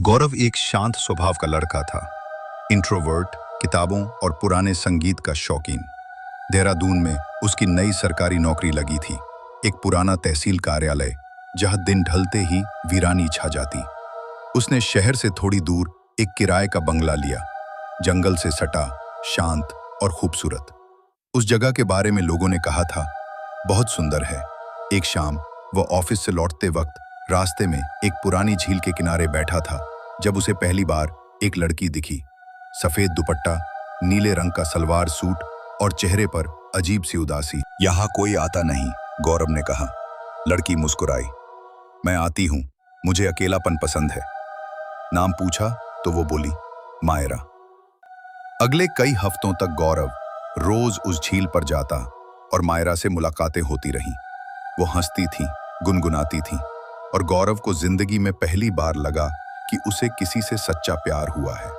गौरव एक शांत स्वभाव का लड़का था। इंट्रोवर्ट, किताबों और पुराने संगीत का शौकीन। देहरादून में उसकी नई सरकारी नौकरी लगी थी, एक पुराना तहसील कार्यालय जहां दिन ढलते ही वीरानी छा जाती। उसने शहर से थोड़ी दूर एक किराए का बंगला लिया, जंगल से सटा, शांत और खूबसूरत। उस जगह के बारे में लोगों ने कहा था, बहुत सुंदर है। एक शाम वह ऑफिस से लौटते वक्त रास्ते में एक पुरानी झील के किनारे बैठा था जब उसे पहली बार एक लड़की दिखी। सफेद दुपट्टा, नीले रंग का सलवार सूट और चेहरे पर अजीब सी उदासी। यहाँ कोई आता नहीं, गौरव ने कहा। लड़की मुस्कुराई। मैं आती हूँ, मुझे अकेलापन पसंद है। नाम पूछा तो वो बोली, मायरा। अगले कई हफ्तों तक गौरव रोज उस झील पर जाता और मायरा से मुलाकातें होती रहीं। वो हंसती थी, गुनगुनाती थी और गौरव को जिंदगी में पहली बार लगा कि उसे किसी से सच्चा प्यार हुआ है।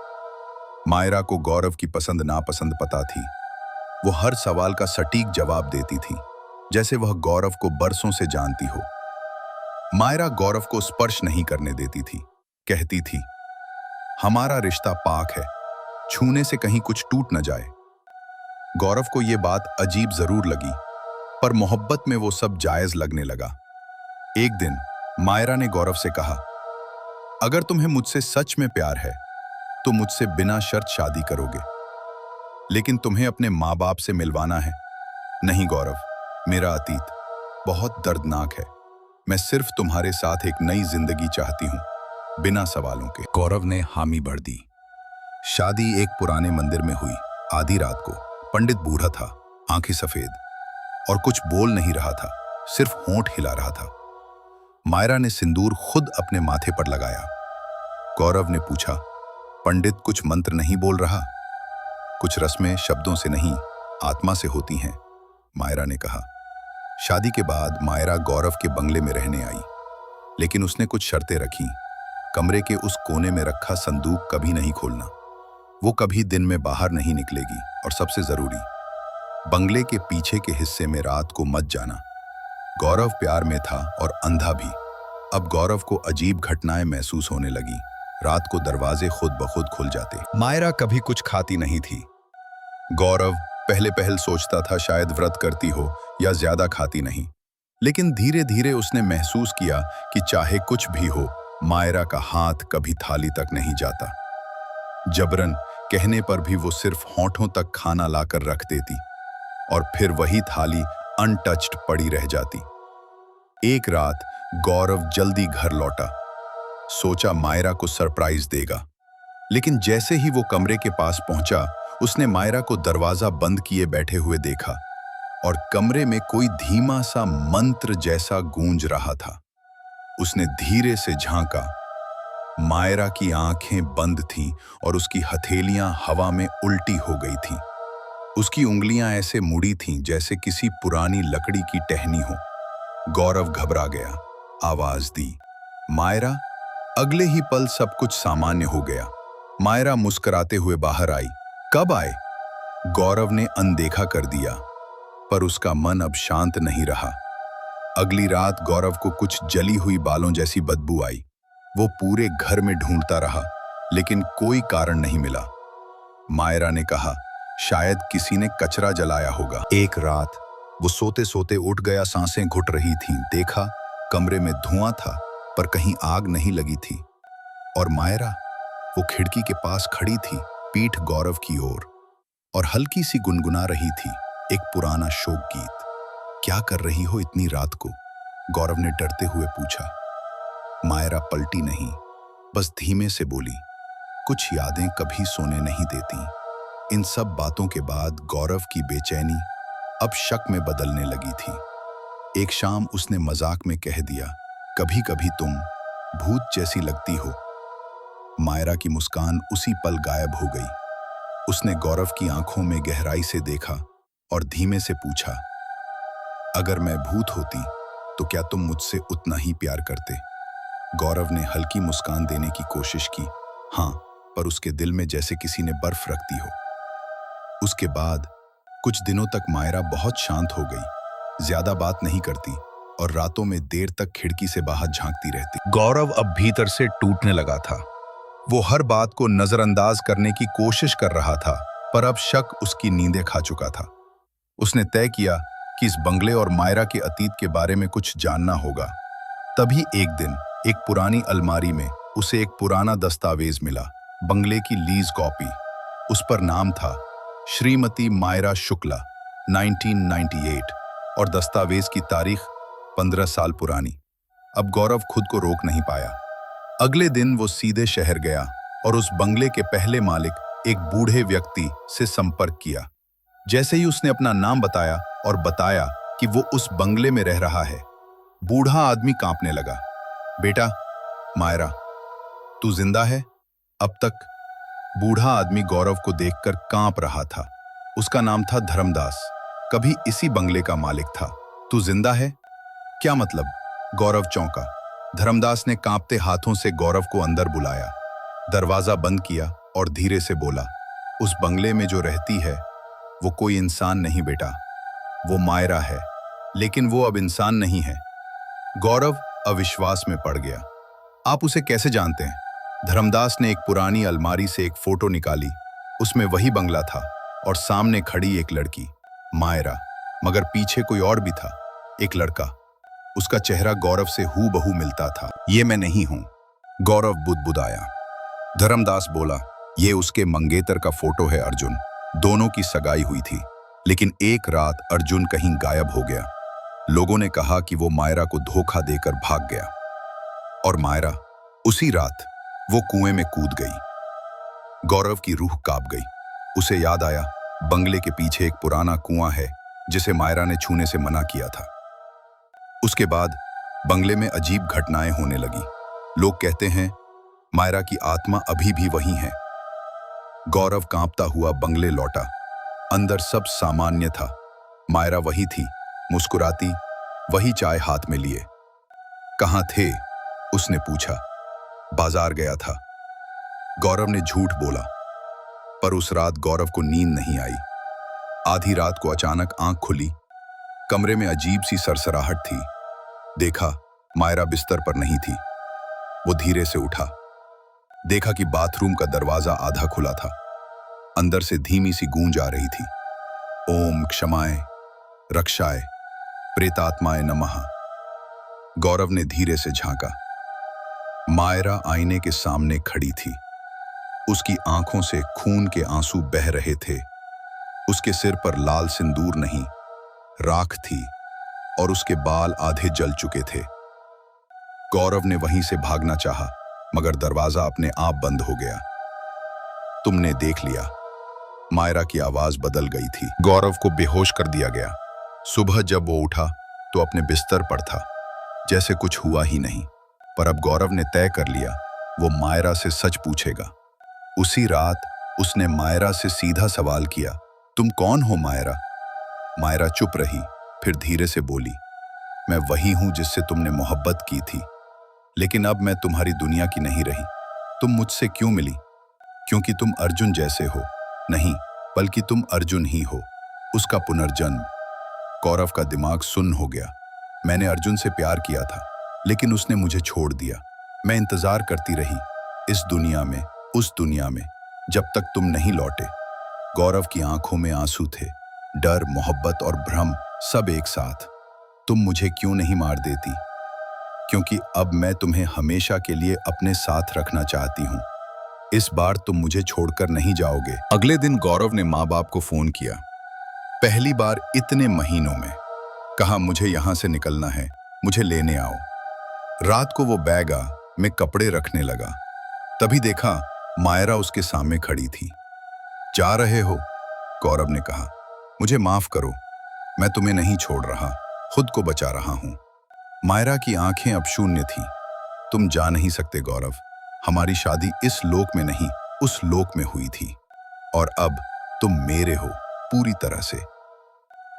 मायरा को गौरव की पसंद नापसंद पता थी। वो हर सवाल का सटीक जवाब देती थी, जैसे वह गौरव को बरसों से जानती हो। मायरा गौरव को स्पर्श नहीं करने देती थी, कहती थी, हमारा रिश्ता पाक है, छूने से कहीं कुछ टूट न जाए। गौरव को यह बात अजीब जरूर लगी, पर मोहब्बत में वो सब जायज लगने लगा। एक दिन मायरा ने गौरव से कहा, अगर तुम्हें मुझसे सच में प्यार है तो मुझसे बिना शर्त शादी करोगे, लेकिन तुम्हें अपने माँ बाप से मिलवाना है। नहीं गौरव, मेरा अतीत बहुत दर्दनाक है। मैं सिर्फ तुम्हारे साथ एक नई जिंदगी चाहती हूँ, बिना सवालों के। गौरव ने हामी भर दी। शादी एक पुराने मंदिर में हुई। आधी रात को पंडित बूढ़ा था, आंखें सफेद और कुछ बोल नहीं रहा था, सिर्फ होंठ हिला रहा था। मायरा ने सिंदूर खुद अपने माथे पर लगाया। गौरव ने पूछा, पंडित कुछ मंत्र नहीं बोल रहा? कुछ रस्में शब्दों से नहीं, आत्मा से होती हैं, मायरा ने कहा। शादी के बाद मायरा गौरव के बंगले में रहने आई, लेकिन उसने कुछ शर्तें रखीं। कमरे के उस कोने में रखा संदूक कभी नहीं खोलना, वो कभी दिन में बाहर नहीं निकलेगी, और सबसे जरूरी, बंगले के पीछे के हिस्से में रात को मत जाना। गौरव प्यार में था और अंधा भी। अब गौरव को अजीब घटनाएं महसूस होने लगी। रात को दरवाजे खुद ब खुद खुल जाते। मायरा कभी कुछ खाती नहीं थी। गौरव पहले पहल सोचता था शायद व्रत करती हो या ज्यादा खाती नहीं, लेकिन धीरे धीरे उसने महसूस किया कि चाहे कुछ भी हो, मायरा का हाथ कभी थाली तक नहीं जाता। जबरन कहने पर भी वो सिर्फ होंठों तक खाना लाकर रख देती और फिर वही थाली अनटच्ड पड़ी रह जाती। एक रात गौरव जल्दी घर लौटा, सोचा मायरा को सरप्राइज देगा, लेकिन जैसे ही वो कमरे के पास पहुंचा, उसने मायरा को दरवाजा बंद किए बैठे हुए देखा और कमरे में कोई धीमा सा मंत्र जैसा गूंज रहा था। उसने धीरे से झांका। मायरा की आंखें बंद थीं और उसकी हथेलियां हवा में उल्टी हो गई थीं। उसकी उंगलियां ऐसे मुड़ी थीं जैसे किसी पुरानी लकड़ी की टहनी हो। गौरव घबरा गया, आवाज दी, मायरा। अगले ही पल सब कुछ सामान्य हो गया। मायरा मुस्कुराते हुए बाहर आई। कब आए? गौरव ने अनदेखा कर दिया, पर उसका मन अब शांत नहीं रहा। अगली रात गौरव को कुछ जली हुई बालों जैसी बदबू आई। वो पूरे घर में ढूंढता रहा, लेकिन कोई कारण नहीं मिला। मायरा ने कहा, शायद किसी ने कचरा जलाया होगा। एक रात वो सोते सोते उठ गया, सांसें घुट रही थीं। देखा, कमरे में धुआं था, पर कहीं आग नहीं लगी थी। और मायरा, वो खिड़की के पास खड़ी थी, पीठ गौरव की ओर, और हल्की सी गुनगुना रही थी एक पुराना शोक गीत। क्या कर रही हो इतनी रात को? गौरव ने डरते हुए पूछा। मायरा पलटी नहीं, बस धीमे से बोली, कुछ यादें कभी सोने नहीं देती। इन सब बातों के बाद गौरव की बेचैनी अब शक में बदलने लगी थी। एक शाम उसने मजाक में कह दिया, कभी कभी तुम भूत जैसी लगती हो। मायरा की मुस्कान उसी पल गायब हो गई। उसने गौरव की आंखों में गहराई से देखा और धीमे से पूछा, अगर मैं भूत होती तो क्या तुम मुझसे उतना ही प्यार करते? गौरव ने हल्की मुस्कान देने की कोशिश की, हाँ, पर उसके दिल में जैसे किसी ने बर्फ रख दी हो। उसके बाद कुछ दिनों तक मायरा बहुत शांत हो गई, ज्यादा बात नहीं करती और रातों में देर तक खिड़की से बाहर झांकती रहती। गौरव अब भीतर से टूटने लगा था। वो हर बात को नजरअंदाज करने की कोशिश कर रहा था, पर अब शक उसकी नींदें खा चुका था। उसने तय किया कि इस बंगले और मायरा के अतीत के बारे में कुछ जानना होगा। तभी एक दिन एक पुरानी अलमारी में उसे एक पुराना दस्तावेज मिला, बंगले की लीज कॉपी। उस पर नाम था श्रीमती मायरा शुक्ला, 1998, और दस्तावेज की तारीख 15 साल पुरानी। अब गौरव खुद को रोक नहीं पाया। अगले दिन वो सीधे शहर गया और उस बंगले के पहले मालिक एक बूढ़े व्यक्ति से संपर्क किया। जैसे ही उसने अपना नाम बताया और बताया कि वो उस बंगले में रह रहा है, बूढ़ा आदमी कांपने लगा। बेटा मायरा, तू जिंदा है? अब तक बूढ़ा आदमी गौरव को देखकर कांप रहा था। उसका नाम था धर्मदास, कभी इसी बंगले का मालिक था। तू जिंदा है? क्या मतलब? गौरव चौंका। धर्मदास ने कांपते हाथों से गौरव को अंदर बुलाया, दरवाजा बंद किया और धीरे से बोला, उस बंगले में जो रहती है वो कोई इंसान नहीं बेटा, वो मायरा है। लेकिन वो अब इंसान नहीं है। गौरव अविश्वास में पड़ गया। आप उसे कैसे जानते हैं? धर्मदास ने एक पुरानी अलमारी से एक फोटो निकाली। उसमें वही बंगला था और सामने खड़ी एक लड़की, मायरा, मगर पीछे कोई और भी था, एक लड़का। उसका चेहरा गौरव से हूबहू मिलता था। ये मैं नहीं हूं, गौरव बुदबुदाया। धर्मदास बोला, ये उसके मंगेतर का फोटो है अर्जुन। दोनों की सगाई हुई थी, लेकिन एक रात अर्जुन कहीं गायब हो गया। लोगों ने कहा कि वो मायरा को धोखा देकर भाग गया, और मायरा उसी रात वो कुएं में कूद गई। गौरव की रूह कांप गई। उसे याद आया, बंगले के पीछे एक पुराना कुआं है जिसे मायरा ने छूने से मना किया था। उसके बाद बंगले में अजीब घटनाएं होने लगी। लोग कहते हैं मायरा की आत्मा अभी भी वहीं है। गौरव कांपता हुआ बंगले लौटा। अंदर सब सामान्य था। मायरा वही थी, मुस्कुराती, वही चाय हाथ में लिए। कहाँ थे? उसने पूछा। बाजार गया था, गौरव ने झूठ बोला। पर उस रात गौरव को नींद नहीं आई। आधी रात को अचानक आंख खुली। कमरे में अजीब सी सरसराहट थी। देखा, मायरा बिस्तर पर नहीं थी। वो धीरे से उठा। देखा कि बाथरूम का दरवाजा आधा खुला था। अंदर से धीमी सी गूंज आ रही थी, ओम क्षमाए रक्षाए प्रेतात्माए नमः। गौरव ने धीरे से झांका। मायरा आईने के सामने खड़ी थी। उसकी आंखों से खून के आंसू बह रहे थे। उसके सिर पर लाल सिंदूर नहीं, राख थी, और उसके बाल आधे जल चुके थे। गौरव ने वहीं से भागना चाहा, मगर दरवाजा अपने आप बंद हो गया। तुमने देख लिया। मायरा की आवाज बदल गई थी। गौरव को बेहोश कर दिया गया। सुबह जब वो उठा तो अपने बिस्तर पर था, जैसे कुछ हुआ ही नहीं। पर अब गौरव ने तय कर लिया, वो मायरा से सच पूछेगा। उसी रात उसने मायरा से सीधा सवाल किया, तुम कौन हो मायरा? मायरा चुप रही, फिर धीरे से बोली, मैं वही हूं जिससे तुमने मोहब्बत की थी, लेकिन अब मैं तुम्हारी दुनिया की नहीं रही। तुम मुझसे क्यों मिली? क्योंकि तुम अर्जुन जैसे हो। नहीं, बल्कि तुम अर्जुन ही हो, उसका पुनर्जन्म। गौरव का दिमाग सुन्न हो गया। मैंने अर्जुन से प्यार किया था, लेकिन उसने मुझे छोड़ दिया। मैं इंतजार करती रही, इस दुनिया में, उस दुनिया में, जब तक तुम नहीं लौटे। गौरव की आंखों में आंसू थे, डर, मोहब्बत और भ्रम, सब एक साथ। तुम मुझे क्यों नहीं मार देती? क्योंकि अब मैं तुम्हें हमेशा के लिए अपने साथ रखना चाहती हूँ। इस बार तुम मुझे छोड़कर नहीं जाओगे। अगले दिन गौरव ने माँ बाप को फोन किया, पहली बार इतने महीनों में। कहा, मुझे यहां से निकलना है, मुझे लेने आओ। रात को वो बैग में कपड़े रखने लगा। तभी देखा, मायरा उसके सामने खड़ी थी। जा रहे हो? गौरव ने कहा, मुझे माफ करो, मैं तुम्हें नहीं छोड़ रहा, खुद को बचा रहा हूं। मायरा की आंखें अब शून्य थीं। तुम जा नहीं सकते गौरव, हमारी शादी इस लोक में नहीं, उस लोक में हुई थी, और अब तुम मेरे हो पूरी तरह से।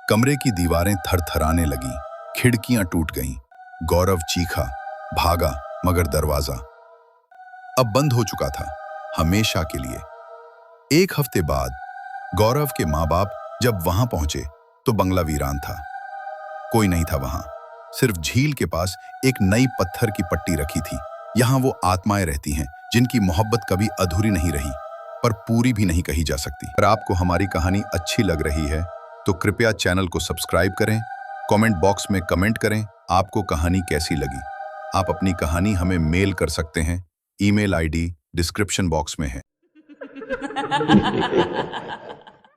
कमरे की दीवारें थरथराने लगीं, खिड़कियां टूट गईं। गौरव चीखा, भागा, मगर दरवाजा अब बंद हो चुका था, हमेशा के लिए। एक हफ्ते बाद गौरव के माँ बाप जब वहां पहुंचे तो बंगला वीरान था। कोई नहीं था वहां, सिर्फ झील के पास एक नई पत्थर की पट्टी रखी थी। यहाँ वो आत्माएं रहती हैं जिनकी मोहब्बत कभी अधूरी नहीं रही, पर पूरी भी नहीं कही जा सकती। अगर आपको हमारी कहानी अच्छी लग रही है तो कृपया चैनल को सब्सक्राइब करें, कमेंट बॉक्स में कमेंट करें आपको कहानी कैसी लगी। आप अपनी कहानी हमें मेल कर सकते हैं, ईमेल आईडी डिस्क्रिप्शन बॉक्स में है।